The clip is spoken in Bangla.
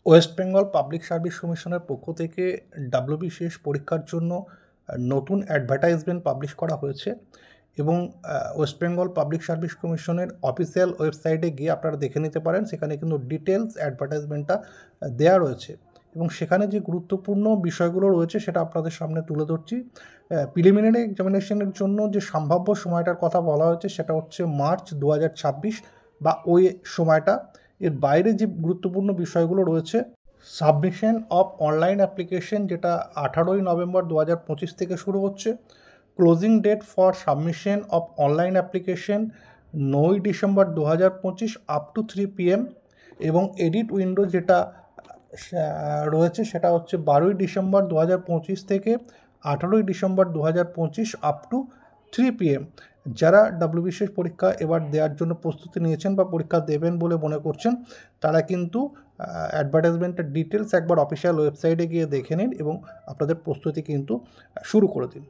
ওয়েস্ট বেঙ্গল পাবলিক সার্ভিস কমিশনের পক্ষ থেকে ডাব্লিউবিসিএস পরীক্ষার জন্য নতুন অ্যাডভার্টাইজমেন্ট পাবলিশ করা হয়েছে এবং ওয়েস্ট বেঙ্গল পাবলিক সার্ভিস কমিশনের অফিসিয়াল ওয়েবসাইটে গিয়ে আপনারা দেখে নিতে পারেন। সেখানে কিন্তু ডিটেলস অ্যাডভার্টাইজমেন্টটা দেওয়া রয়েছে এবং সেখানে যে গুরুত্বপূর্ণ বিষয়গুলো রয়েছে সেটা আপনাদের সামনে তুলে ধরছি। প্রিলিমিনারি এক্সামিনেশনের জন্য যে সম্ভাব্য সময়টার কথা বলা হয়েছে সেটা হচ্ছে মার্চ 2026 বা ওই সময়টা। এর বাইরে যে গুরুত্বপূর্ণ বিষয়গুলো রয়েছে, সাবমিশন অফ অনলাইন অ্যাপ্লিকেশন যেটা 18ই নভেম্বর 2025 থেকে শুরু হচ্ছে। Closing date for submission of online application 9ই ডিসেম্বর 2025 আপ টু 3 PM এবং এডিট উইন্ডো যেটা রয়েছে সেটা হচ্ছে 12ই ডিসেম্বর 2025 থেকে 18ই ডিসেম্বর 2025 আপ টু 3 PM। যারা ডাব্লিউবিসিএস পরীক্ষা এবার দেওয়ার জন্য প্রস্তুতি নিয়েছেন বা পরীক্ষা দেবেন বলে মনে করছেন তারা কিন্তু অ্যাডভার্টাইজমেন্টের ডিটেলস একবার অফিসিয়াল ওয়েবসাইটে গিয়ে দেখে নিন এবং আপনাদের প্রস্তুতি কিন্তু শুরু করে দিন।